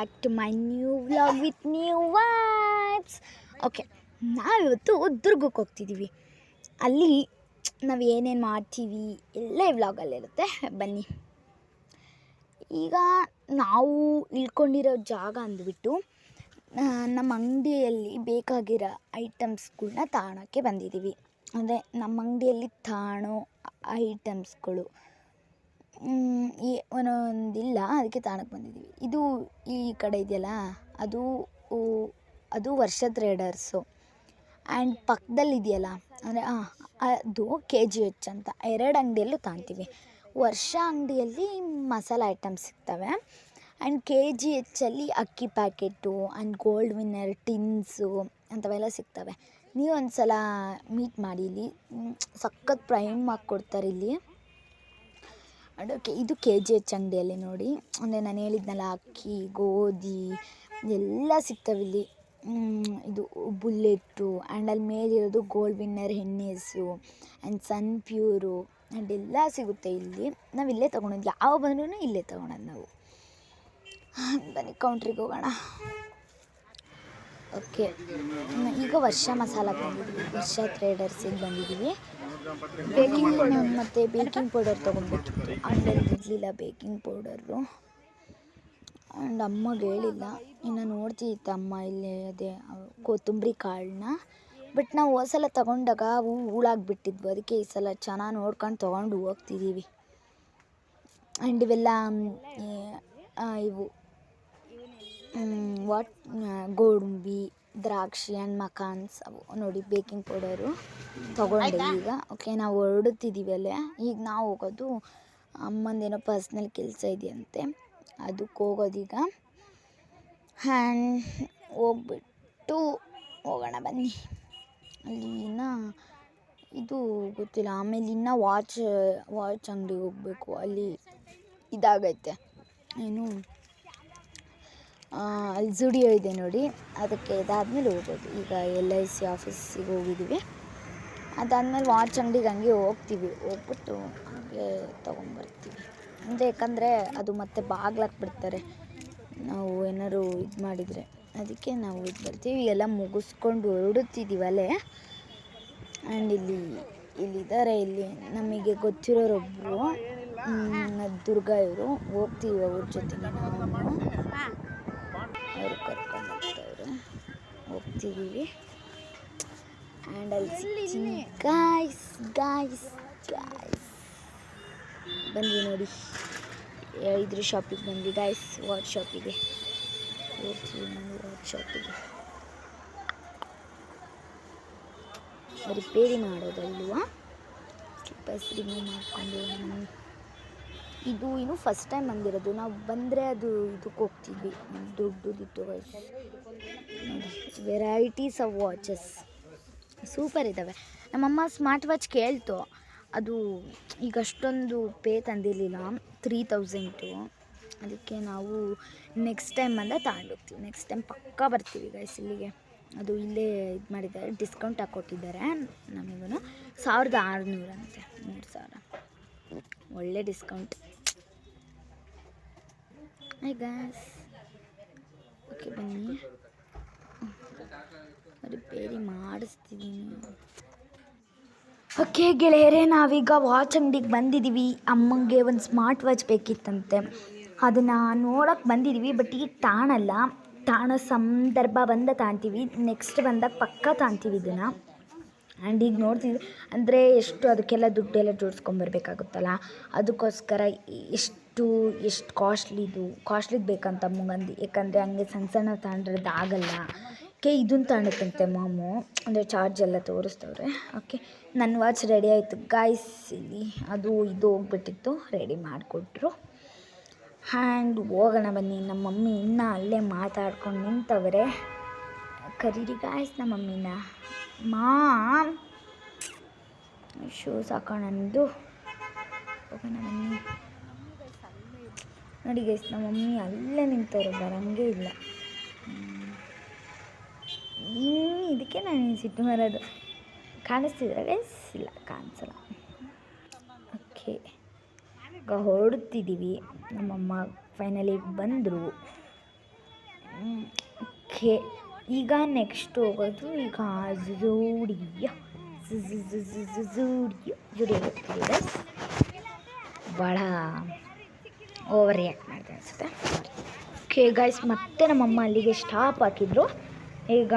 Back to my new vlog with new vibes. Okay, ನಾವಿವತ್ತು ದುರ್ಗಕ್ಕೆ ಹೋಗ್ತಿದ್ದೀವಿ. ಅಲ್ಲಿ ನಾವು ಏನೇನು ಮಾಡ್ತೀವಿ ಎಲ್ಲ ಈ ವ್ಲಾಗಲ್ಲಿರುತ್ತೆ, ಬನ್ನಿ. ಈಗ ನಾವು ಇಳ್ಕೊಂಡಿರೋ ಜಾಗ ಅಂದ್ಬಿಟ್ಟು ನಮ್ಮ ಅಂಗಡಿಯಲ್ಲಿ ಬೇಕಾಗಿರೋ ಐಟಮ್ಸ್ಗಳನ್ನ ತಗೊಳಕ್ಕೆ ಬಂದಿದ್ದೀವಿ. ಅಂದರೆ ನಮ್ಮ ಅಂಗಡಿಯಲ್ಲಿ ತಗೊಳ್ಳೋ ಐಟಮ್ಸ್ಗಳು ಒಂದೊಂದಿಲ್ಲ, ಅದಕ್ಕೆ ತಗೊಳಕ್ಕೆ ಬಂದಿದ್ದೀವಿ. ಇದು ಈ ಕಡೆ ಇದೆಯಲ್ಲ, ಅದು ವರ್ಷ ಟ್ರೇಡರ್ಸು. ಆ್ಯಂಡ್ ಪಕ್ಕದಲ್ಲಿ ಇದೆಯಲ್ಲ, ಅಂದರೆ ಅದು KGH ಅಂತ. ಎರಡು ಅಂಗಡಿಯಲ್ಲೂ ತಗೊಳ್ತೀವಿ. ವರ್ಷ ಅಂಗಡಿಯಲ್ಲಿ ಮಸಾಲೆ ಐಟಮ್ಸ್ ಸಿಗ್ತವೆ, ಆ್ಯಂಡ್ KGH ಅಲ್ಲಿ ಅಕ್ಕಿ ಪ್ಯಾಕೆಟು ಆ್ಯಂಡ್ ಗೋಲ್ಡ್ ವಿನ್ನರ್ ಟಿನ್ಸು ಅಂಥವೆಲ್ಲ ಸಿಗ್ತವೆ. ನೀವು ಒಂದು ಸಲ ಮೀಟ್ ಮಾಡಿ, ಇಲ್ಲಿ ಸಖತ್ ಪ್ರೈಮ್ ಆಗಿ ಕೊಡ್ತಾರೆ ಇಲ್ಲಿ. ಇದು KGH ಅಂಗಡಿಯಲ್ಲಿ ನೋಡಿ, ಅಂದರೆ ನಾನು ಹೇಳಿದ್ನಲ್ಲ, ಅಕ್ಕಿ ಗೋಧಿ ಎಲ್ಲ ಸಿಗ್ತವೆ ಇಲ್ಲಿ. ಇದು ಬುಲ್ಲೆಟ್ಟು, ಆ್ಯಂಡ್ ಅಲ್ಲಿ ಮೇಲಿರೋದು ಗೋಲ್ಡ್ ವಿನ್ನರ್ ಎಣ್ಣೆಸು ಆ್ಯಂಡ್ ಸನ್ ಪ್ಯೂರು ಆ್ಯಂಡ್ ಎಲ್ಲ ಸಿಗುತ್ತೆ ಇಲ್ಲಿ. ನಾವು ಇಲ್ಲೇ ತೊಗೊಳೋದು, ಯಾವ ಬಂದ್ರೂ ಇಲ್ಲೇ ತೊಗೊಳೋದು ನಾವು. ಬನ್ನಿ ಕೌಂಟ್ರಿಗೆ ಹೋಗೋಣ. ಓಕೆ, ಈಗ ವರ್ಷ ಮಸಾಲಾಗೆ ಬಂದಿದ್ದೀವಿ, ವರ್ಷ ಟ್ರೇಡರ್ಸಿಗೆ ಬಂದಿದ್ದೀವಿ. ಬೇಕಿಂಗ್ ಪೌಡರ್ ತೊಗೊಬೇಕಿತ್ತು, ಅಂಗಡಿಯಲ್ಲಿ ಇರಲಿಲ್ಲ ಬೇಕಿಂಗ್ ಪೌಡರು. ಆ್ಯಂಡ್ ಅಮ್ಮಗೆ ಹೇಳಿಲ್ಲ, ಇನ್ನು ನೋಡ್ತಿತ್ತು ಅಮ್ಮ ಇಲ್ಲೇ ಅದೇ ಕೊತ್ತಂಬರಿ ಕಾಳನ್ನ. ಬಟ್ ನಾವು ಹೋದ ಸಲ ತೊಗೊಂಡಾಗ ಅವು ಹೂಳಾಗ್ಬಿಟ್ಟಿದ್ವು, ಅದಕ್ಕೆ ಈ ಸಲ ಚೆನ್ನಾಗಿ ನೋಡ್ಕೊಂಡು ತೊಗೊಂಡು ಹೋಗ್ತಿದ್ದೀವಿ. ಆ್ಯಂಡ್ ಇವೆಲ್ಲ ಇವು ಗೋಡಂಬಿ, ದ್ರಾಕ್ಷಿ ಆ್ಯಂಡ್ ಮಕಾನ್ಸ್, ಅವು ನೋಡಿ ಬೇಕಿಂಗ್ ಪೌಡರು ತೊಗೊಂಡೆ ಈಗ. ಓಕೆ, ನಾವು ಹೊರಡುತ್ತಿದ್ದೀವಿ ಅಲ್ಲೇ. ಈಗ ನಾವು ಹೋಗೋದು, ಅಮ್ಮಂದೇನೋ ಪರ್ಸ್ನಲ್ ಕೆಲಸ ಇದೆಯಂತೆ, ಅದಕ್ಕೆ ಹೋಗೋದೀಗ. ಹ್ಯಾಂಡ್ ಹೋಗ್ಬಿಟ್ಟು ಹೋಗೋಣ ಬನ್ನಿ. ಅಲ್ಲಿ ಇದು ಗೊತ್ತಿಲ್ಲ. ಆಮೇಲೆ ಇನ್ನೂ ವಾಚ್ ಅಂಗಡಿಗೆ ಹೋಗಬೇಕು, ಅಲ್ಲಿ ಇದಾಗೈತೆ ಏನು, ಅಲ್ಲಿ ಜುಡಿಯೋ ಇದೆ ನೋಡಿ, ಅದಕ್ಕೆ ಇದಾದ್ಮೇಲೆ ಹೋಗೋದು. ಈಗ LIC ಆಫೀಸಿಗೆ ಹೋಗಿದ್ದೀವಿ, ಅದಾದಮೇಲೆ ವಾಚ್ ಅಂಗಡಿಗೆ ಹಂಗೆ ಹೋಗ್ಬಿಟ್ಟು ಹಾಗೆ ತೊಗೊಂಬರ್ತೀವಿ. ಅಂದರೆ ಯಾಕಂದರೆ ಅದು ಮತ್ತೆ ಬಾಗ್ಲಾಕ್ಬಿಡ್ತಾರೆ ನಾವು ಏನಾದ್ರು ಇದು ಮಾಡಿದರೆ, ಅದಕ್ಕೆ ನಾವು ಇದು ಬರ್ತೀವಿ. ಎಲ್ಲ ಮುಗಿಸ್ಕೊಂಡು ಹೊರಡುತ್ತಿದ್ದೀವಲ್ಲೇ. ಆ್ಯಂಡ್ ಇಲ್ಲಿದ್ದಾರೆ, ಇಲ್ಲಿ ನಮಗೆ ಗೊತ್ತಿರೋರೊಬ್ಬರು ದುರ್ಗಾ, ಇವರು. ಹೋಗ್ತೀವಿ ಅವ್ರ ಜೊತೆಗೆ, ಅವರು ಕರ್ಕೊಂಡ್ಬರ್ತಾವ್ರೆ, ಹೋಗ್ತಿದ್ದೀವಿ. ಆ್ಯಂಡ್ ಅಲ್ಲಿ ಗಾಯ್ಸ್ ಬಂದ್ವಿ ನೋಡಿ, ಇದ್ರ ಶಾಪಿಗೆ ಬಂದ್ವಿ ಗಾಯ್ಸ್, ವಾಚ್ ಶಾಪಿಗೆ ಹೋಗ್ತೀವಿ ನಾವು. ವಾಚ್ ಶಾಪಿಗೆ ರಿಪೇರಿ ಮಾಡೋದಲ್ವಾ, ಸ್ಲಿಪ್ಪರ್ಸ್ ರಿಮೂವ್ ಮಾಡಿಕೊಂಡು. ಇದು ಇನ್ನು ಫಸ್ಟ್ ಟೈಮ್ ಬಂದಿರೋದು, ನಾವು ಬಂದರೆ ಅದು ಇದಕ್ಕೆ ಹೋಗ್ತಿದ್ವಿ, ದೊಡ್ಡದಿತ್ತು ಗಾಯ್ಸ್. ನೋಡಿ, ವೆರೈಟೀಸ್ ಆಫ್ ವಾಚಸ್ ಸೂಪರ್ ಇದ್ದಾವೆ. ನಮ್ಮಮ್ಮ ಸ್ಮಾರ್ಟ್ ವಾಚ್ ಕೇಳ್ತು, ಅದು ಈಗ ಅಷ್ಟೊಂದು ತಂದಿರಲಿಲ್ಲ, 3000. ಅದಕ್ಕೆ ನಾವು ನೆಕ್ಸ್ಟ್ ಟೈಮ್ ಬಂದಾಗ ತಗೊಂಡೋಗ್ತೀವಿ. ನೆಕ್ಸ್ಟ್ ಟೈಮ್ ಪಕ್ಕಾ ಬರ್ತೀವಿ ಗೈಸ್ ಇಲ್ಲಿಗೆ. ಅದು ಇಲ್ಲೇ ಇದು ಮಾಡಿದ್ದಾರೆ, ಡಿಸ್ಕೌಂಟ್ ಹಾಕ್ಕೊಟ್ಟಿದ್ದಾರೆ ನಮಗೂ. 1600 ಅಂತೆ, 3000, ಒಳ್ಳೆ ಡಿಸ್ಕೌಂಟ್. ಹಾಯ್ ಗಾಯ್ಸ್, ಓಕೆ ಬನ್ನಿ, ರಿಪೇರಿ ಮಾಡಿಸ್ತಿದ್ದೀನಿ. ಓಕೆ ಗೆಳೆಯರೇ, ನಾವೀಗ ವಾಚ್ ಅಂಗಡಿಗೆ ಬಂದಿದ್ದೀವಿ. ಅಮ್ಮಂಗೆ ಒಂದು ಸ್ಮಾರ್ಟ್ ವಾಚ್ ಬೇಕಿತ್ತಂತೆ, ಅದನ್ನು ನೋಡೋಕ್ಕೆ ಬಂದಿದ್ದೀವಿ. ಬಟ್ ಈಗ ತಾಣೋ ಸಂದರ್ಭ ಬಂದ ತಾಣ್ತೀವಿ, ನೆಕ್ಸ್ಟ್ ಬಂದಾಗ ಪಕ್ಕ ತಾಣ್ತೀವಿ ಇದನ್ನು. ಆ್ಯಂಡ್ ಈಗ ನೋಡ್ತಿದ್ವಿ ಅಂದರೆ ಎಷ್ಟು ಅದಕ್ಕೆಲ್ಲ ದುಡ್ಡೆಲ್ಲ ಜೋಡಿಸ್ಕೊಂಬರ್ಬೇಕಾಗುತ್ತಲ್ಲ, ಅದಕ್ಕೋಸ್ಕರ ಎಷ್ಟು ಕಾಸ್ಟ್ಲಿದು ಬೇಕಂತ ಅಮ್ಮಂಗಂದು. ಯಾಕಂದರೆ ಹಂಗೆ ಸಣ್ಣ ತಗೊಂಡ್ರದ್ದು ಆಗಲ್ಲ. ಇದನ್ನು ತಗೊಳಕ್ಕಂತೆ ಮಾಮು, ಅಂದರೆ ಚಾರ್ಜ್ ಎಲ್ಲ ತೋರಿಸ್ತವ್ರೆ. ಓಕೆ, ನನ್ನ ವಾಚ್ ರೆಡಿ ಆಯಿತು ಗಾಯ್ಸ್. ಇಲ್ಲಿ ಇದು ಹೋಗ್ಬಿಟ್ಟಿತ್ತು, ರೆಡಿ ಮಾಡಿಕೊಟ್ರು. ಹ್ಯಾಂಡ್ ಹೋಗೋಣ ಬನ್ನಿ. ನಮ್ಮ ಮಮ್ಮಿ ಇನ್ನೂ ಅಲ್ಲೇ ಮಾತಾಡ್ಕೊಂಡು ನಿಂತವ್ರೆ, ಕರೀರಿ ಗಾಯ್ಸ್ ನಮ್ಮ ಮಮ್ಮಿನ. ಶೂಸ್ ಹಾಕೋಣಂದು ಹೋಗೋಣ ಬನ್ನಿ. ನೋಡಿ ಗೈಸ್, ನಮ್ಮ ಮಮ್ಮಿ ಅಲ್ಲೇ ನಿಂತವ್ರೆ, ಬರೋಂಗೇ ಇಲ್ಲ. ಇದಕ್ಕೆ ನಾನು ಸಿಟ್ಟು ಬರೋದು. ಕಾಣಿಸ್ತಿದ್ರೆ ಗೈಸ್? ಇಲ್ಲ, ಕಾಣಿಸಲ್ಲ. ಓಕೆ, ಈಗ ಹೊರಡುತ್ತಿದ್ದೀವಿ. ನಮ್ಮಮ್ಮ ಫೈನಲಿ ಬಂದರು. ಓಕೆ, ಈಗ ನೆಕ್ಸ್ಟ್ ಹೋಗೋದು ಈಗ ಝೂಡಿಯೋ ಹೋಗ್ತೀವಿ ಗೈಸ್. ಭಾಳ ಓವರ್ ರಿಯಾಕ್ಟ್ ಮಾಡಿದೆ ಅನಿಸುತ್ತೆ. ಓಕೆ ಗೈಸ್, ಮತ್ತೆ ನಮ್ಮಮ್ಮ ಅಲ್ಲಿಗೆ ಸ್ಟಾಪ್ ಹಾಕಿದ್ರು. ಈಗ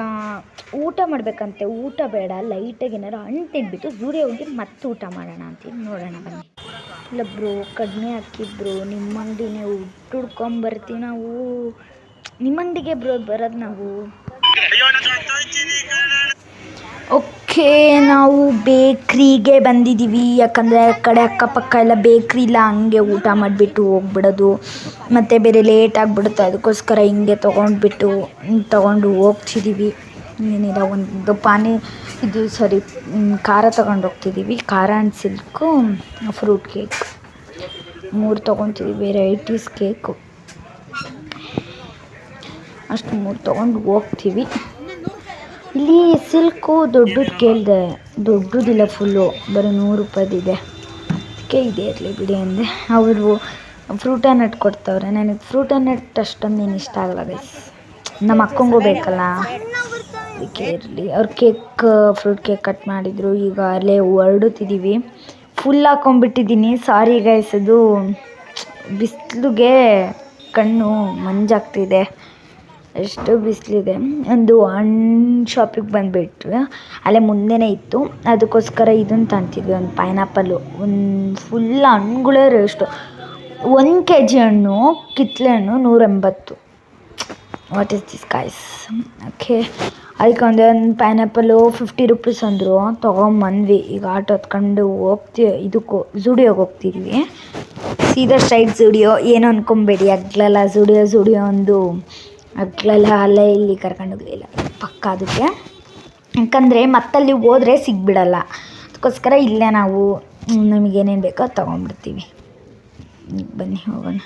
ಊಟ ಮಾಡಬೇಕಂತೆ. ಊಟ ಬೇಡ, ಲೈಟಾಗಿ ಏನಾರು ಹಣ್ಣು ತಿಂದ್ಬಿಟ್ಟು ಝೂಡಿಯೋ ಹೋಗಿ ಮತ್ತೆ ಊಟ ಮಾಡೋಣ ಅಂತೀವಿ. ನೋಡೋಣ ಬನ್ನಿ. ಇಲ್ಲ ಬ್ರೋ, ಕಡಿಮೆ ಹಾಕಿದ್ರು. ನಿಮ್ಮ ಅಂಗಡಿನೇ ಹುಡ್ಕೊಂಬರ್ತೀವಿ ನಾವು. ನಿಮ್ಮ ಅಂಗಡಿಗೆ ಬ್ರೋ ಬರೋದು ನಾವು. ಓಕೆ, ನಾವು ಬೇಕ್ರಿಗೆ ಬಂದಿದ್ದೀವಿ. ಯಾಕಂದರೆ ಆ ಕಡೆ ಅಕ್ಕಪಕ್ಕ ಎಲ್ಲ ಬೇಕ್ರಿ ಇಲ್ಲ, ಹಂಗೆ ಊಟ ಮಾಡಿಬಿಟ್ಟು ಹೋಗ್ಬಿಡೋದು. ಮತ್ತು ಬೇರೆ ಲೇಟ್ ಆಗಿಬಿಡುತ್ತೆ, ಅದಕ್ಕೋಸ್ಕರ ಹಿಂಗೆ ತೊಗೊಂಡು ಹೋಗ್ತಿದ್ದೀವಿ. ಏನಿಲ್ಲ, ಒಂದು ಖಾರ ತೊಗೊಂಡು ಹೋಗ್ತಿದ್ದೀವಿ. ಖಾರ ಆ್ಯಂಡ್ ಸಿಲ್ಕು, ಫ್ರೂಟ್ ಕೇಕ್ 3 ತೊಗೊತಿದ್ದೀವಿ. ವೆರೈಟೀಸ್ ಕೇಕು ಅಷ್ಟು 3 ತೊಗೊಂಡು ಹೋಗ್ತೀವಿ. ಇಲ್ಲಿ ಸಿಲ್ಕು ದೊಡ್ಡದು ಕೇಳಿದೆ, ದೊಡ್ಡದಿಲ್ಲ, ಫುಲ್ಲು ಬರೀ 100 ರೂಪಾಯಿದಿದೆ. ಅದಕ್ಕೆ ಇದೇ ಇರಲಿ ಬಿಡಿ ಅಂದೆ. ಅವರು ಫ್ರೂಟ್ ಆ್ಯಂಡ್ ನಟ್ ಕೊಡ್ತವ್ರೆ. ನನಗೆ ಫ್ರೂಟ್ ಆ್ಯಂಡ್ ನಟ್ ಅಷ್ಟೊಂದೇನು ಇಷ್ಟ ಆಗಲ್ಲ ಗೈಸ್, ನಮ್ಮ ಅಕ್ಕಂಗೂ ಬೇಕಲ್ಲ, ಅದಕ್ಕೆ ಇರಲಿ. ಅವ್ರು ಫ್ರೂಟ್ ಕೇಕ್ ಕಟ್ ಮಾಡಿದರು. ಈಗ ಅಲ್ಲೇ ಹೊರಡುತ್ತಿದ್ದೀವಿ. Full ಹಾಕೊಂಡ್ಬಿಟ್ಟಿದ್ದೀನಿ, sorry guys. ಅದು ಬಿಸಿಲಿಗೆ ಕಣ್ಣು ಮಂಜಾಗ್ತಿದೆ, ಎಷ್ಟು ಬಿಸಿಲಿದೆ. ಒಂದು ಹಣ್ಣು ಶಾಪಿಗೆ ಬಂದುಬಿಟ್ವಿ, ಅಲ್ಲೇ ಮುಂದೆನೇ ಇತ್ತು. ಅದಕ್ಕೋಸ್ಕರ ಇದನ್ನು ತಂತಿದ್ವಿ, ಒಂದು ಪೈನಾಪಲ್ಲು. ಒಂದು ಫುಲ್ ಹಣ್ಣುಗಳೇ ರೇಸ್ಟು. 1 kg ಹಣ್ಣು, ಕಿತ್ತಳೆ ಹಣ್ಣು 180. What is this guys? Okay, ಅದಕ್ಕೆ ಒಂದು ಪೈನಾಪಲ್ಲು 50 ರೂಪೀಸ್ ಅಂದರು, ತೊಗೊಂಬಂದ್ವಿ. ಈಗ ಆಟೋ ಹತ್ಕೊಂಡು ಝೂಡಿಯೋಗೆ ಹೋಗ್ತಿದ್ವಿ. ಸೀದಾ ಸ್ಟ್ರೈಟ್ ಝೂಡಿಯೋ. ಏನು ಅಂದ್ಕೊಂಬೇಡಿ, ಅಗ್ಲಲ್ಲ ಝೂಡಿಯೋ ಒಂದು ಅಗ್ಲಲ್ಲ, ಅಲ್ಲೇ ಇಲ್ಲಿ ಕರ್ಕೊಂಡೋಗಲಿಲ್ಲ ಪಕ್ಕ. ಅದಕ್ಕೆ ಯಾಕಂದರೆ ಮತ್ತಲ್ಲಿ ಹೋದರೆ ಸಿಗ್ಬಿಡಲ್ಲ, ಅದಕ್ಕೋಸ್ಕರ ಇಲ್ಲೇ ನಾವು ನಮಗೇನೇನು ಬೇಕೋ ಅದು ತೊಗೊಂಡ್ಬಿಡ್ತೀವಿ. ಬನ್ನಿ ಹೋಗೋಣ.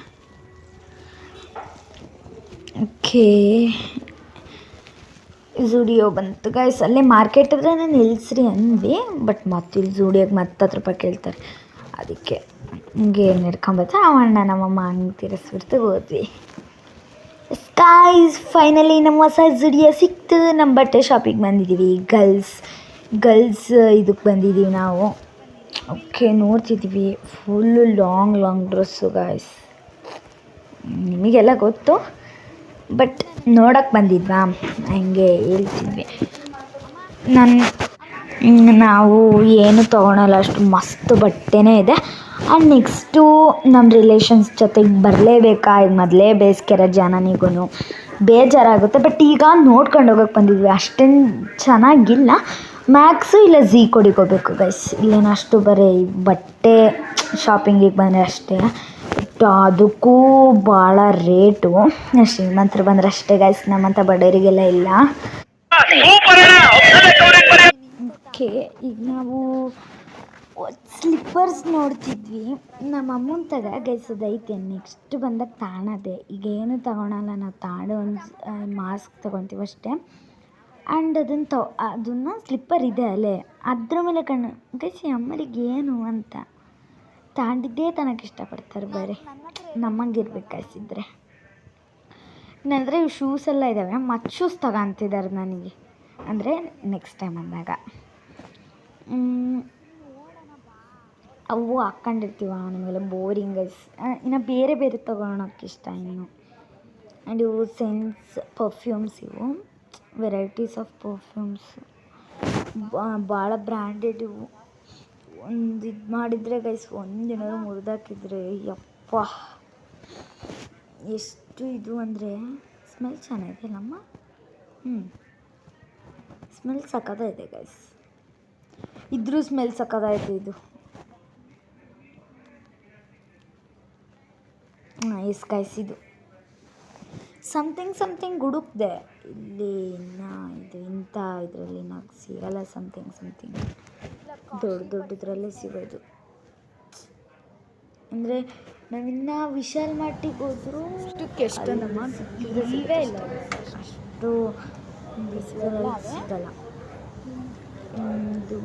ಓಕೆ, ಝೂಡಿಯೋ ಬಂತು ಗೈಸ್. ಅಲ್ಲೇ ಮಾರ್ಕೆಟ್ ಇದ್ರೆ ನಾನು ನಿಲ್ಲಿಸ್ರಿ ಅಂದ್ವಿ, ಬಟ್ ಮತ್ತೆ ಇಲ್ಲಿ ಝೂಡಿಯೋಗೆ ಮತ್ತೆ 10 ರೂಪಾಯಿ ಕೇಳ್ತಾರೆ. ಅದಕ್ಕೆ ಹಿಂಗೆ ನಡ್ಕೊಂಬತ್ತಾ ಅಣ್ಣ ನಮ್ಮಮ್ಮ ಹಂಗೆ ತಿರ್ಸ್ಬಿಡ್ತು ಹೋದ್ವಿ. ಗೈಸ್, ಫೈನಲಿ ನಮ್ಮ ಹೊಸ ಝೂಡಿಯೋ ಸಿಕ್ತು. ನಮ್ಮ ಬಟ್ಟೆ ಶಾಪಿಗೆ ಬಂದಿದ್ದೀವಿ. ಗರ್ಲ್ಸ್ ಇದಕ್ಕೆ ಬಂದಿದ್ದೀವಿ ನಾವು. ಓಕೆ, ನೋಡ್ತಿದ್ದೀವಿ. ಫುಲ್ಲು ಲಾಂಗ್ ಡ್ರೆಸ್ಸು ಗೈಸ್, ನಿಮಗೆಲ್ಲ ಗೊತ್ತು, ಬಟ್ ನೋಡೋಕ್ಕೆ ಬಂದಿದ್ವಾ, ಹಂಗೆ ಹೇಳ್ತಿದ್ವಿ. ನಾವು ಏನು ತೊಗೊಳಲ್ಲ, ಅಷ್ಟು ಮಸ್ತ್ ಬಟ್ಟೆನೇ ಇದೆ. ಆ್ಯಂಡ್ ನೆಕ್ಸ್ಟು ನಮ್ಮ ರಿಲೇಷನ್ಸ್ ಜೊತೆಗೆ ಬರಲೇಬೇಕಾ, ಈಗ ಮೊದಲೇ ಬೇಸಿಗೆ ಜನನಿಗೂ ಬೇಜಾರಾಗುತ್ತೆ. ಬಟ್ ಈಗ ನೋಡ್ಕೊಂಡು ಹೋಗೋಕ್ಕೆ ಬಂದಿದ್ವಿ. ಅಷ್ಟೇನು ಚೆನ್ನಾಗಿಲ್ಲ. ಮ್ಯಾಕ್ಸು ಇಲ್ಲ ಕೊಡಿಗೆ ಹೋಗ್ಬೇಕು ಗೈಸ್. ಇಲ್ಲೇನು ಅಷ್ಟು ಬರೀ ಬಟ್ಟೆ ಶಾಪಿಂಗಿಗೆ ಬಂದರೆ ಅಷ್ಟೇ, ಅದಕ್ಕೂ ಭಾಳ ರೇಟು. ಶ್ರೀಮಂತರು ಬಂದರೆ ಅಷ್ಟೇ ಗೈಸ್, ನಮ್ಮಂಥ ಬಡವರಿಗೆಲ್ಲ ಇಲ್ಲ. ಓಕೆ, ಈಗ ನಾವು ಸ್ಲಿಪ್ಪರ್ಸ್ ನೋಡ್ತಿದ್ವಿ. ನಮ್ಮ ಅಮ್ಮನ ಗೈಸ್ ಅದೈತೆ. ನೆಕ್ಸ್ಟ್ ಬಂದಾಗ ತಾಣದೆ. ಈಗ ಏನು ತಗೊಳಲ್ಲ ನಾವು, ಒಂದು ಮಾಸ್ಕ್ ತೊಗೊತೀವಿ ಅಷ್ಟೇ. ಆ್ಯಂಡ್ ಅದನ್ನು ಸ್ಲಿಪ್ಪರ್ ಇದೆ ಅಲ್ಲೇ, ಅದ್ರ ಮೇಲೆ ಕಣ್ಣು ಗೈಸ್. ಅಮ್ಮರಿಗೆ ಏನು ಅಂತ ತಾಂಡಿದ್ದೇ ತನಕ ಇಷ್ಟಪಡ್ತಾರೆ, ಬರೀ ನಮ್ಮಂಗಿರ್ಬೇಕು ಗೈಸಿದ್ರೆ. ಏನಂದರೆ ಇವು ಶೂಸ್ ಎಲ್ಲ ಇದ್ದಾವೆ, ಮತ್ತು ಶೂಸ್ ತಗೊಂತಿದ್ದಾರೆ ನನಗೆ, ಅಂದರೆ ನೆಕ್ಸ್ಟ್ ಟೈಮ್ ಅಂದಾಗ. ಅವು ಹಾಕ್ಕೊಂಡಿರ್ತೀವ, ನಮಗೆಲ್ಲ ಬೋರಿಂಗ್ ಗೈಸ್. ಇನ್ನು ಬೇರೆ ತೊಗೊಳೋಕ್ಕೆ ಇಷ್ಟ ಇನ್ನು. ಆ್ಯಂಡ್ ಇವು ಪರ್ಫ್ಯೂಮ್ಸ್, ಇವು ವೆರೈಟೀಸ್ ಆಫ್ ಪರ್ಫ್ಯೂಮ್ಸ್, ಭಾಳ ಬ್ರ್ಯಾಂಡೆಡ್ ಇವು. ಒಂದು ಇದು ಮಾಡಿದರೆ ಗೈಸ್, ಒಂದೇನಾದ್ರು ಮುರಿದಾಕಿದ್ರೆ ಯಪ್ಪ ಎಷ್ಟು ಇದು ಅಂದರೆ. ಸ್ಮೆಲ್ ಚೆನ್ನಾಗಿದೆ ನಮ್ಮ, ಸ್ಮೆಲ್ ಸಕ್ಕತ್ತಾಗಿದೆ ಗೈಸ್. ಇದ್ರೂ ಸ್ಮೆಲ್ ಸಕ್ಕತ್ತಾಯಿತು ಇದು. ಎಸ್ ಗೈಸ್, ಇದು ಸಮಥಿಂಗ್ ಹುಡುಕ್ದೆ ಇಲ್ಲಿ, ಇನ್ನು ಇದು ಇಂಥ ಇದರಲ್ಲಿ ನಾವು ಸಿಗಲ್ಲ. ಸಮಥಿಂಗ್ ದೊಡ್ಡದ್ರಲ್ಲೇ ಸಿಗೋದು. ಅಂದರೆ ನಾವಿನ್ನು ವಿಶಾಲ್ ಮಾರ್ಟಿಗೆ ಹೋದರೂ ಎಷ್ಟು ನಮ್ಮ ಇಲ್ಲವೇ ಇಲ್ಲ, ಅಷ್ಟು ಸಿಗಲ್ಲ. ಇದು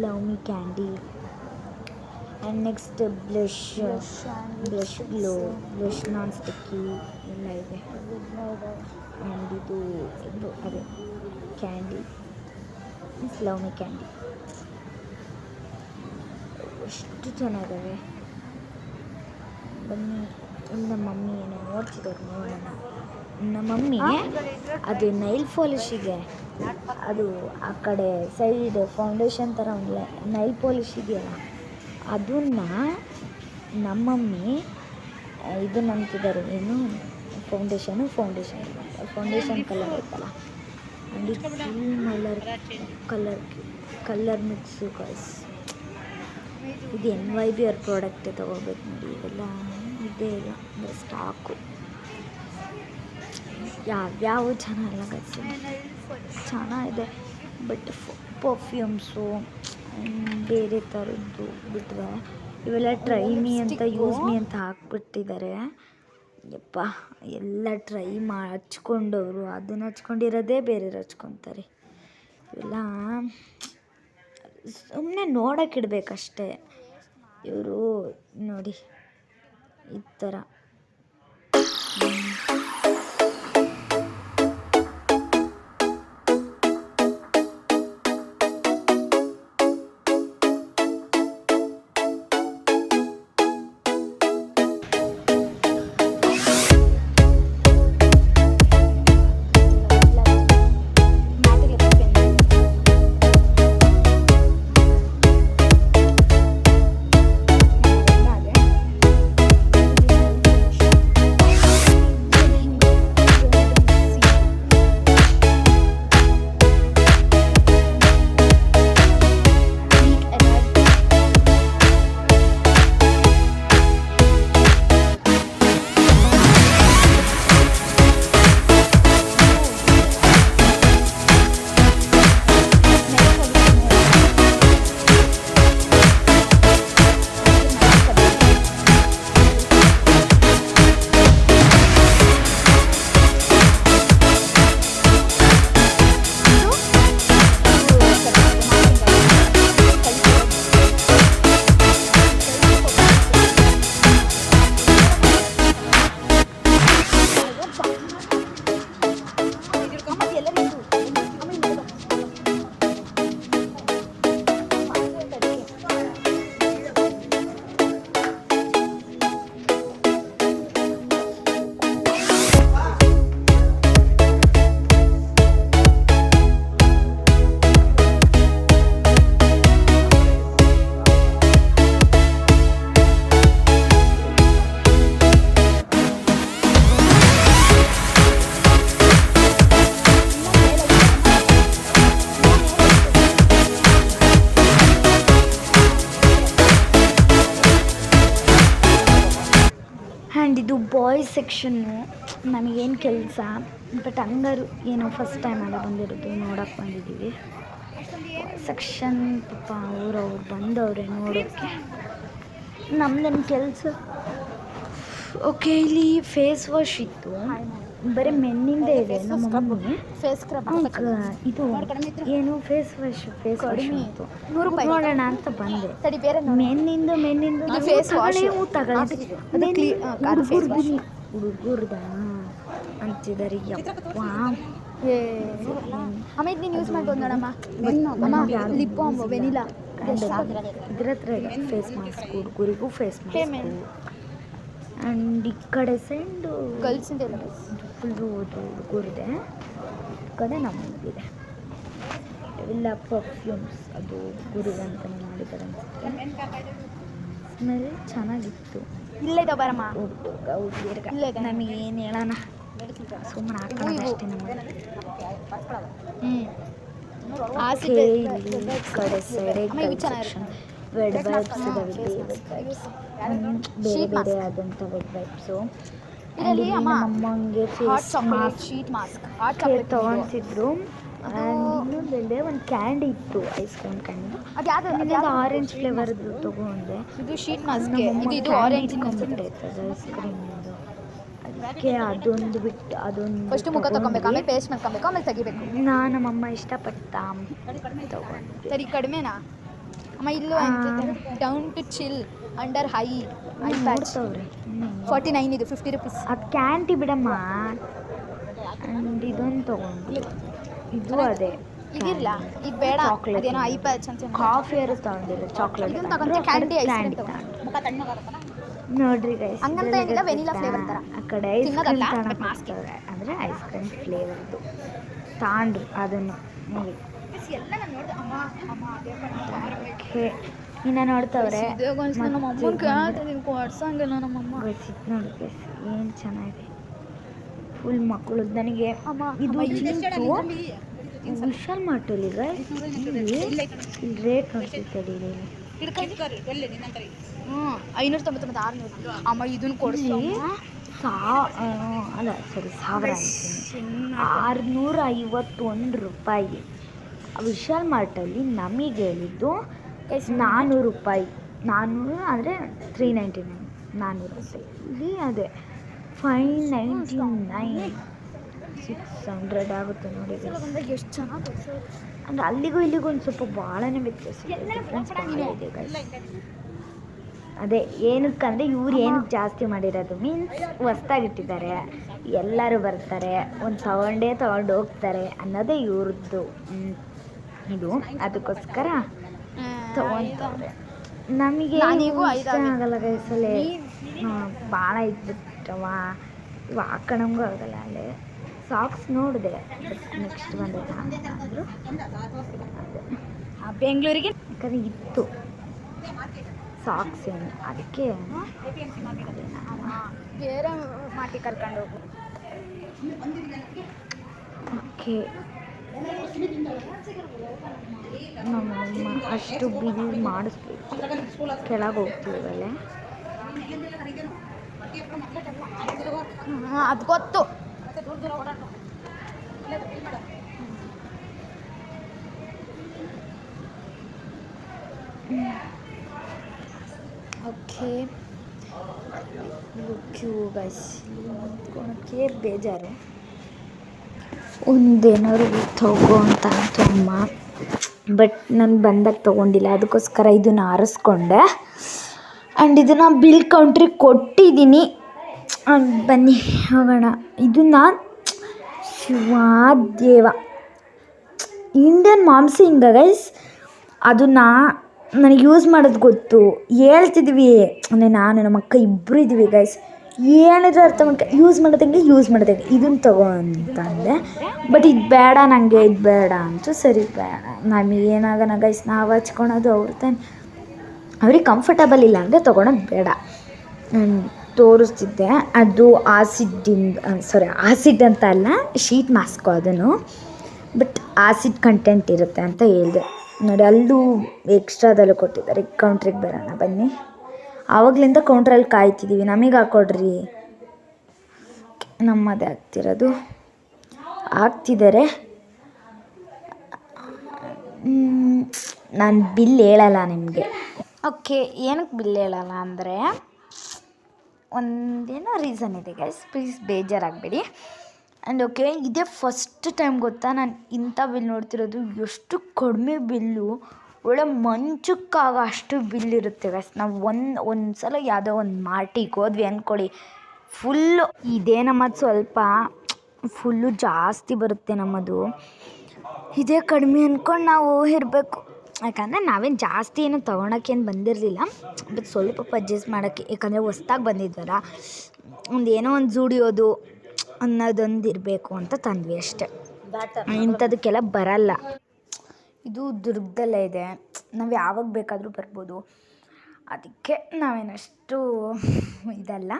love me candy, and next blush glow, blush non sticky ಎಲ್ಲ ಇದೆ. ಆ್ಯಂಡ್ ಇದು ಅದೇ ಕ್ಯಾಂಡಿ, ಲವ್ ಮಿ ಕ್ಯಾಂಡಿ ಎಷ್ಟು ಚೆನ್ನಾಗಿದ್ದಾವೆ. ಬನ್ನಿ, ನಮ್ಮ ಮಮ್ಮಿ ಏನೋ ನೋಡ್ತಿದ್ದಾರೆ, ನೋಡೋಣ. ನಮ್ಮ ಮಮ್ಮಿ ಅದು ನೈಲ್ ಪಾಲಿಶಿಗೆ, ಅದು ಆ ಕಡೆ ಸೈಡ್ ಫೌಂಡೇಶನ್ ಥರ ಒಂದು ನೈಲ್ ಪಾಲಿಶ್ ಇದೆಯಲ್ಲ, ಅದನ್ನು ನಮ್ಮಮ್ಮಿ ಇದನ್ನು ಅಂತಿದ್ದಾರೆ, ಏನು ಫೌಂಡೇಶನ್ ಕಲರ್ ಐತಲ್ಲ, ಆ್ಯಂಡ್ ಇದು ಫುಲ್ ಕಲರ್ ಮಿಕ್ಸು ಗೈಸ್. ಇದು NYB ಅವ್ರ ಪ್ರಾಡಕ್ಟೇ ತೊಗೋಬೇಕು ನೋಡಿ. ಇವೆಲ್ಲ ಇದೇ ಇಲ್ಲ ಅಂದರೆ ಸ್ಟಾಕು, ಯಾವ್ಯಾವ ಚೆನ್ನಾಗಿಲ್ಲ ಗೈಸ್, ಚೆನ್ನಾಗಿದೆ. ಬಟ್ ಪರ್ಫ್ಯೂಮ್ಸು ಬೇರೆ ಥರದ್ದು ಬಿಟ್ಟರೆ ಇವೆಲ್ಲ ಟ್ರೈ ಮೀ ಅಂತ, ಯೂಸ್ ಮೀ ಅಂತ ಹಾಕ್ಬಿಟ್ಟಿದ್ದಾರೆ. ಯಪ್ಪ, ಎಲ್ಲ ಟ್ರೈ ಹಚ್ಕೊಂಡವರು ಅದನ್ನು ಹಚ್ಕೊಂಡಿರೋದೇ ಬೇರೆಯವ್ರು ಹಚ್ಕೊತಾರೆ. ಇವೆಲ್ಲ ಸುಮ್ಮನೆ ನೋಡೋಕೆ ಇಡಬೇಕಷ್ಟೇ. ಇವರು ನೋಡಿ ಈ ಥರ ಆ್ಯಂಡ್ ಇದು ಬಾಯ್ಸ್ ಸೆಕ್ಷನ್ನು. ನಮಗೇನು ಕೆಲಸ, ಬಟ್ ಹಂಗಾರು ಏನೋ ಫಸ್ಟ್ ಟೈಮ್ ಅಲ್ಲ ಬಂದಿರೋದು, ನೋಡೋಕ್ಕೆ ಬಂದಿದ್ದೀವಿ. ಸೆಕ್ಷನ್ ಪಾಪ ಅವ್ರು ಬಂದವ್ರೆ ನೋಡೋಕ್ಕೆ, ನಮ್ದೇನು ಕೆಲಸ. ಓಕೆ, ಇಲ್ಲಿ ಫೇಸ್ ವಾಶ್ ಇತ್ತು, ಬರೀ ಮೆನ್ನಿಂದೇ ಇದೆ. ನಮ್ಮ ಮಮ್ಮಿ ಇದು ಏನು ಫೇಸ್ ವಾಶ್ ಇತ್ತು, ನೋಡೋಣ ಅಂತ ಬಂದೆ. ಮೆನ್ನಿಂದು ಫೇಸ್ ವಾಶ್ ಹುಡುಗರ್ದ ಅಂತಿದ್ದಾರೆ. ಯಪ್ಪ, ಆಮೇಲೆ ನೀನು ಯೂಸ್ ಮಾಡ್ಬೋದು ನೋಡಮ್ಮ, ಲಿಪ್ ಬಾಮ್ ವೆನಿಲಾ ಇದ್ರ ಹತ್ರ ಇದೆ ಫೇಸ್ ಮಾಸ್ಕ್, ಹುಡುಗರಿಗೂ ಫೇಸ್ ಮಾಸ್ಕ್. ಆ್ಯಂಡ್ ಈ ಕಡೆ ಸೈಡು ಗರ್ಲ್ಸಿಂದ ಫುಲ್ಲು ಹುಡುಗರಿದೆ, ಈ ಕಡೆ ನಮಗಿದೆ. ಎಲ್ಲ ಪರ್ಫ್ಯೂಮ್ಸ್, ಅದು ಹುಡುಗರಿಗೆ ಅಂತಲೇ ಮಾಡಿದ್ದಾರೆ ಅನಿಸುತ್ತೆ. ಸ್ಮೆಲ್ ಚೆನ್ನಾಗಿತ್ತು. ಇಲ್ಲೇ ಬರಮ್ಮ ಹುಡುಗರಿಗೆ ನಮಗೇನು ಹೇಳೋಣ, ಸುಮ್ಮನೆ ಹಾಕೋಣ ಅಷ್ಟೇ. ನಮಗೆ ಇಲ್ಲಿ ಕಡೆ ಸೈಡ್ ಸೆಕ್ಷನ್ ವೆಡ್ ವೈಪ್ಸ್ ಇದಾವೆ, ಬೇರೆ ಬೇರೆ ಆದಂಥ ವೆಡ್ ವೈಪ್ಸು. ನಮ್ಮಂಗೆ ಫೇಸ್ ಮಾಸ್ಕ್ ತೊಗೊತಿದ್ರು. ಇನ್ನೊಂದೆಲ್ಲೇ ಒಂದು ಕ್ಯಾಂಡಿ ಇತ್ತು, ಐಸ್ ಕ್ರೀಮ್ ಕ್ಯಾಂಡಿ, ಅದು ಆರೆಂಜ್ ಫ್ಲೇವರ್ದು ತೊಗೊಂಡೆ. ಇದು ಶೀಟ್ ಮಾಸ್ಕ್, ಇದು ಆರೆಂಜ್ ಕೊಂಡ್ಬಿಟ್ಟೈತೆ ಐಸ್ ಕ್ರೀಮ್. ಅದಕ್ಕೆ ಅದೊಂದು ಬಿಟ್ಟು ಅದೊಂದು ಫಸ್ಟ್ ಮುಖ ತಗೊಬೇಕು, ಆಮೇಲೆ ಪೇಸ್ಟ್ ಮಾಡ್ಕೊಬೇಕು, ಆಮೇಲೆ ತೆಗಿಬೇಕು. ನಮ್ಮಮ್ಮ ಇಷ್ಟಪಟ್ಟು ತೊಗೊಂಡೆ. ಸರಿ, ಕಡಿಮೆನಾ ಅಮ್ಮ ಇಲ್ಲೂ ಅಂತಿದೆ down to chill under eye patch ನೋಡ್ತವ್ರೆ 49 ಇದು 50 rupees. ಅದು ಕ್ಯಾಂಟಿ ಬಿಡಮ್ಮ. ಆ್ಯಂಡ್ ಇದೊಂದು ತೊಗೊಂಡು ಇದು ಅದೇ ಇದಿರಲ್ಲ ಈಗ ಬೇಡ ಚಾಕ್ಲೇಟ್ ಅದೇನೋ ಐ ಪ್ಯಾಚ್ ಅಂತ ಕಾಫಿ ಅವರು ತಗೊಂಡಿರೋ ಚಾಕ್ಲೇಟ್ ಇದನ್ನ ತಗೊಂಡ್ರೆ ಕ್ಯಾಂಡಿ ಐಸ್ ಕ್ರೀಮ್ ನೋಡ್ರಿ ಗೈಸ್, ಹಂಗಂತ ಏನಿಲ್ಲ, ವೆನಿಲಾ ಫ್ಲೇವರ್ ಥರ ಆ ಕಡೆ ಐಸ್ ಕ್ರೀಮ್ ತಿನ್ನೋದಲ್ಲ, ತಗೊಂಡು but mask. ಹೋಗ್ತವ್ರೆ. ಅಂದರೆ ಐಸ್ ಕ್ರೀಮ್ ಫ್ಲೇವರ್ದು ತಾಂಡ್ರಿ ಅದನ್ನು ನೋಡಿ. ಎಲ್ಲ ನಾನು ನೋಡಿದೆ ಅಮ್ಮ ಅಮ್ಮ ಅದೇ ಓಕೆ, ಇನ್ನು ನೋಡ್ತವ್ರೆ ನಮ್ಮ ಅಮ್ಮನ ಕೇಳ್ತೀನಿ ಕೊಡ್ಸಂಗಿಲ್ಲ ನಮ್ಮಮ್ಮ. ಗೊತ್ತಿತ್ತು ನೋಡಿ ಗೈಸ್, ಏನು ಚೆನ್ನಾಗಿದೆ ಫುಲ್ ಮಕ್ಕಳು. ನನಗೆ ಇದು ವಿಶಾಲ್ ಮಾರ್ಟಲ್ಲಿ ಗೈಸ್ ಇಲ್ಲಿ ರೇಟ್ ನೋಡ್ತಿರ್ತಾರೆ. ಹ್ಞೂ 599 600. ಅಮ್ಮ ಇದನ್ನು ಕೊಡಿಸಿ ಅಲ್ಲ ಸಾರಿ 1000 651 ರೂಪಾಯಿ. ವಿಶಾಲ್ ಮಾರ್ಟಲ್ಲಿ ನಮಗೆ ಹೇಳಿದ್ದು 400 ರೂಪಾಯಿ. 400 ಅಂದರೆ 399, 400 ರೂಪಾಯಿ. ಇಲ್ಲಿ ಅದೇ 599, 600 ಆಗುತ್ತೆ ನೋಡಿ. ಎಷ್ಟು ಚೆನ್ನಾಗಿ ಕೊಡ್ಸೋದು ಅಂದರೆ ಅಲ್ಲಿಗೂ ಇಲ್ಲಿಗೂ ಒಂದು ಸ್ವಲ್ಪ ಭಾಳನೇ ವ್ಯತ್ಯಾಸ ಇದೆ ಗೈಸ್. ಅದೇ ಏನಕ್ಕಂದರೆ ಇವ್ರು ಏನಕ್ಕೆ ಜಾಸ್ತಿ ಮಾಡಿರೋದು ಮೀನ್ಸ್ ಹೊಸ್ದಾಗಿಟ್ಟಿದ್ದಾರೆ, ಎಲ್ಲರೂ ಬರ್ತಾರೆ, ಒಂದು ತಗೊಂಡು ಹೋಗ್ತಾರೆ ಅನ್ನೋದೇ ಇವ್ರದ್ದು ಇದು. ಅದಕ್ಕೋಸ್ಕರ ತೊಗೊತಾರೆ. ನಮಗೆ ಇಷ್ಟ ಆಗಲ್ಲ ಗೈಸಲ್ಲೇ, ಭಾಳ ಇದ್ಬಿಟ್ಟವ ಇವು ಹಾಕೋಣಂಗೂ ಆಗಲ್ಲ. ಅಲ್ಲೇ ಸಾಕ್ಸ್ ನೋಡಿದೆ, ಬಟ್ ನೆಕ್ಸ್ಟ್ ಬಂದೈತೆ ಅಂದರು ಬೆಂಗಳೂರಿಗೆ. ಯಾಕಂದರೆ ಇತ್ತು ಸಾಕ್ಸ್ ಏನು, ಅದಕ್ಕೆ ಬೇರೆ ಮಾಟಿ ಕರ್ಕೊಂಡು ಹೋಗು. ಓಕೆ, ನಮ್ಮಮ್ಮ ಅಷ್ಟು ಬಿಲ್ ಮಾಡಿಸ್ಬೇಕು. ಕೆಳಗೆ ಹೋಗ್ತೀವಲ್ಲೇ ಅದು ಗೊತ್ತು. ಓಕೆ, ಕ್ಯೂ ಗೈಸ್ ನಿಂತ್ಕೊಳಕ್ಕೆ ಬೇಜಾರು. ಒಂದೇನಾದ್ರು ತಗೋ ಅಂತ ಅಂತು ಅಮ್ಮ, ಬಟ್ ನಾನು ಬಂದಾಗ ತೊಗೊಂಡಿಲ್ಲ. ಅದಕ್ಕೋಸ್ಕರ ಇದನ್ನು ಆರಿಸ್ಕೊಂಡೆ. ಆ್ಯಂಡ್ ಇದನ್ನು ಬಿಲ್ ಕೌಂಟ್ರಿಗೆ ಕೊಟ್ಟಿದ್ದೀನಿ. ಬನ್ನಿ ಹೋಗೋಣ. ಇದನ್ನು ಶಿವಾದೇವ ಇಂಡಿಯನ್ ಮಾಂಸ ಹಿಂಗ ಗೈಸ್, ಅದನ್ನು ನನಗೆ ಯೂಸ್ ಮಾಡೋದು ಗೊತ್ತು. ಹೇಳ್ತಿದ್ವಿ ಅಂದರೆ ನಾನು ನಮ್ಮ ಅಕ್ಕ ಇಬ್ಬರು ಇದ್ದೀವಿ ಗೈಸ್. ಏನಿದ್ರು ಅರ್ಥ ಮಾಡ್ಕೊಂಡು ಯೂಸ್ ಮಾಡೋದಂಗೆ ಇದನ್ನು ತಗೋ ಅಂತಂದೆ. ಬಟ್ ಇದು ಬೇಡ ನನಗೆ, ಇದು ಬೇಡ ಅಂತೂ ಸರಿ ಬೇಡ, ನಮಗೇನಾಗೋಣ ಗೈಸ್, ನಾವು ಹಚ್ಕೊಳೋದು ಅವ್ರು ತಾನೆ. ಅವ್ರಿಗೆ ಕಂಫರ್ಟಬಲ್ ಇಲ್ಲ ಅಂದರೆ ತೊಗೊಳೋದು ಬೇಡ. ತೋರಿಸ್ತಿದ್ದೆ, ಅದು ಆಸಿಡ್ ಅಂತ ಅಲ್ಲ, ಶೀಟ್ ಮಾಸ್ಕು ಅದನ್ನು, ಬಟ್ ಆಸಿಡ್ ಕಂಟೆಂಟ್ ಇರುತ್ತೆ ಅಂತ ಹೇಳಿದೆ ನೋಡಿ. ಅಲ್ಲೂ ಎಕ್ಸ್ಟ್ರಾದಲ್ಲೂ ಕೊಟ್ಟಿದ್ದಾರೆ. ಕೌಂಟ್ರಿಗೆ ಬರೋಣ ಬನ್ನಿ. ಆವಾಗಲಿಂದ ಕೌಂಟ್ರಲ್ಲಿ ಕಾಯ್ತಿದ್ದೀವಿ, ನಮಗೆ ಹಾಕೊಡ್ರಿ. ನಮ್ಮದೇ ಆಗ್ತಿರೋದು ಆಗ್ತಿದ್ದಾರೆ. ನಾನು ಬಿಲ್ ಹೇಳಲ್ಲ ನಿಮಗೆ. ಓಕೆ, ಏನಕ್ಕೆ ಬಿಲ್ ಹೇಳಲ್ಲ ಅಂದರೆ ಒಂದೇನೋ ರೀಸನ್ ಇದೆ ಗೈಸ್, ಪ್ಲೀಸ್ ಬೇಜಾರಾಗಬೇಡಿ. ಆ್ಯಂಡ್ ಓಕೆ, ಇದೇ ಫಸ್ಟ್ ಟೈಮ್ ಗೊತ್ತಾ ನಾನು ಇಂಥ ಬಿಲ್ ನೋಡ್ತಿರೋದು. ಎಷ್ಟು ಕಡಿಮೆ ಬಿಲ್ಲು, ಒಳ್ಳೆ ಮಂಚಕ್ಕಾಗ ಅಷ್ಟು ಬಿಲ್ ಇರುತ್ತೆ ಗೈಸ್. ನಾವು ಒಂದು ಸಲ ಯಾವುದೋ ಒಂದು ಮಾರ್ಟಿಗೆ ಹೋದ್ವಿ ಅಂದ್ಕೊಳ್ಳಿ, ಫುಲ್ಲು ಇದೇ ನಮ್ಮದು ಸ್ವಲ್ಪ ಫುಲ್ಲು ಜಾಸ್ತಿ ಬರುತ್ತೆ ನಮ್ಮದು. ಇದೇ ಕಡಿಮೆ ಅಂದ್ಕೊಂಡು ನಾವು ಇರಬೇಕು. ಯಾಕಂದರೆ ನಾವೇನು ಜಾಸ್ತಿ ಏನು ತೊಗೊಳಕ್ಕೇನು ಬಂದಿರಲಿಲ್ಲ, ಬಟ್ ಸ್ವಲ್ಪ ಪರ್ಚೇಸ್ ಮಾಡೋಕ್ಕೆ. ಯಾಕಂದರೆ ಹೊಸ್ದಾಗಿ ಬಂದಿದ್ವಲ್ಲ, ಏನೋ ಒಂದು ಜೂಡಿಯೋದು ಅನ್ನೋದೊಂದು ಇರಬೇಕು ಅಂತ ತಂದ್ವಿ ಅಷ್ಟೇ. ಇಂಥದಕ್ಕೆಲ್ಲ ಬರಲ್ಲ. ಇದು ದುರ್ಗದಲ್ಲೇ ಇದೆ, ನಾವು ಯಾವಾಗ ಬೇಕಾದರೂ ಬರ್ಬೋದು. ಅದಕ್ಕೆ ನಾವೇನಷ್ಟು ಇದಲ್ಲ.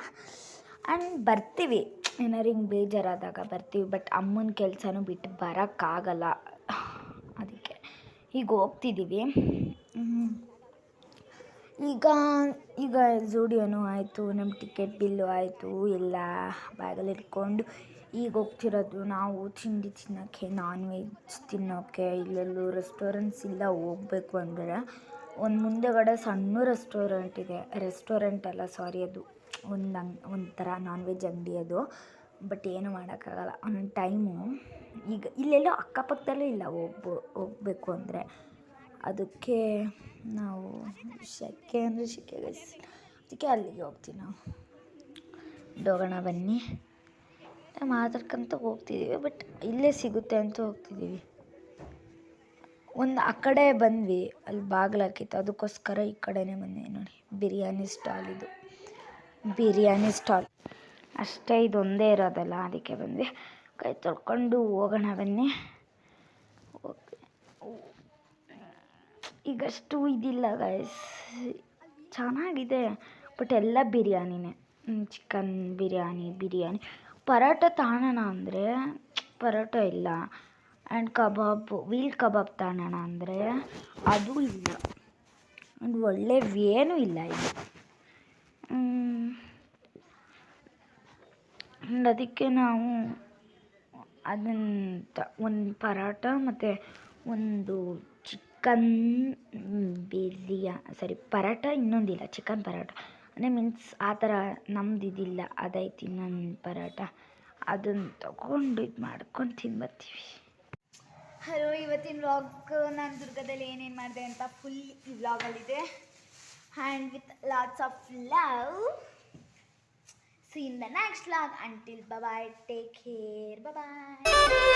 ಆ್ಯಂಡ್ ಬರ್ತೀವಿ, ಏನಾರು ಹಿಂಗೆ ಬೇಜಾರಾದಾಗ ಬರ್ತೀವಿ. ಬಟ್ ಅಮ್ಮನ ಕೆಲಸನೂ ಬಿಟ್ಟು ಬರೋಕ್ಕಾಗಲ್ಲ. ಅದಕ್ಕೆ ಈಗ ಹೋಗ್ತಿದ್ದೀವಿ. ಈಗ ಜೂಡಿಯೋನೂ ಆಯಿತು, ನಮ್ಮ ಟಿಕೆಟ್ ಬಿಲ್ಲು ಆಯಿತು, ಎಲ್ಲ ಬ್ಯಾಗಲ್ಲಿ ಇಟ್ಕೊಂಡು ಈಗ ಹೋಗ್ತಿರೋದು ನಾವು ತಿಂಡಿ ತಿನ್ನೋಕ್ಕೆ, ನಾನ್ ವೆಜ್ ತಿನ್ನೋಕ್ಕೆ. ಇಲ್ಲೆಲ್ಲೂ ರೆಸ್ಟೋರೆಂಟ್ಸ್ ಇಲ್ಲ. ಹೋಗ್ಬೇಕು ಅಂದರೆ ಒಂದು ಮುಂದೆಗಡೆ ಸಣ್ಣ ರೆಸ್ಟೋರೆಂಟ್ ಅಲ್ಲ ಸಾರಿ, ಅದು ಒಂಥರ ನಾನ್ ವೆಜ್ ಅಂಗಡಿ ಅದು. ಬಟ್ ಏನು ಮಾಡೋಕ್ಕಾಗಲ್ಲ ಒಂದೊಂದು ಟೈಮು. ಈಗ ಇಲ್ಲೆಲ್ಲೋ ಅಕ್ಕಪಕ್ಕದಲ್ಲೇ ಇಲ್ಲ ಹೋಗಬೇಕು ಅಂದರೆ, ಅದಕ್ಕೆ ನಾವು ಶೆಕೆ ಅಂದರೆ ಶೆಕೆ ಗೈಸ್, ಅದಕ್ಕೆ ಅಲ್ಲಿಗೆ ಹೋಗ್ತೀವಿ ನಾವು. ಹೋಗೋಣ ಬನ್ನಿ, ಮಾತಾಡ್ಕೊಂತ ಹೋಗ್ತಿದ್ದೀವಿ, ಬಟ್ ಇಲ್ಲೇ ಸಿಗುತ್ತೆ ಅಂತ ಹೋಗ್ತಿದ್ದೀವಿ. ಒಂದು ಆ ಕಡೆ ಬಂದ್ವಿ, ಅಲ್ಲಿ ಬಾಗಿಲು ಹಾಕಿತ್ತು, ಅದಕ್ಕೋಸ್ಕರ ಈ ಕಡೆನೇ ಬಂದ್ವಿ. ನೋಡಿ ಬಿರಿಯಾನಿ ಸ್ಟಾಲ್, ಇದು ಬಿರಿಯಾನಿ ಸ್ಟಾಲ್ ಅಷ್ಟೇ, ಇದೊಂದೇ ಇರೋದಲ್ಲ, ಅದಕ್ಕೆ ಬಂದ್ವಿ. ಕೈ ತೊಳ್ಕೊಂಡು ಹೋಗೋಣ ಬನ್ನಿ. ಈಗಷ್ಟು ಇದಿಲ್ಲ ಗೈಸ್, ಚೆನ್ನಾಗಿದೆ ಬಟ್ ಎಲ್ಲ ಬಿರಿಯಾನಿನೇ. ಚಿಕನ್ ಬಿರಿಯಾನಿ ಪರೋಟ ತಾಣೋಣ ಅಂದರೆ ಪರೋಟ ಇಲ್ಲ, ಆ್ಯಂಡ್ ಕಬಾಬ್ ವೀಲ್ ಕಬಾಬ್ ತಾಣೋಣ ಅಂದರೆ ಅದು ಇಲ್ಲ, ಆ್ಯಂಡ್ ಒಳ್ಳೆಯವೇನೂ ಇಲ್ಲ ಇಲ್ಲಿ. ಆ್ಯಂಡ್ ಅದಕ್ಕೆ ನಾವು ಅದಂತ ಒಂದು ಪರೋಟ ಮತ್ತು ಒಂದು ಚಿಕನ್ ಪರೋಟ, ಇನ್ನೊಂದಿಲ್ಲ ಚಿಕನ್ ಪರೋಟ ಅಂದರೆ ಮೀನ್ಸ್ ಆ ಥರ ನಮ್ದು ಇದಿಲ್ಲ, ಅದೈತಿ ಇನ್ನೊಂದು ಪರೋಟ, ಅದನ್ನು ತೊಗೊಂಡು ಇದು ಮಾಡ್ಕೊಂಡು ತಿನ್ಬರ್ತೀವಿ. ಹಲೋ, ಇವತ್ತಿನ ವ್ಲಾಗ್ ನಾನು ದುರ್ಗದಲ್ಲಿ ಏನೇನು ಮಾಡಿದೆ ಅಂತ ಫುಲ್ ಈ ವ್ಲಾಗಲ್ಲಿದೆ, and with lots of love. See you in the next vlog. Until bye bye, take care, bye bye.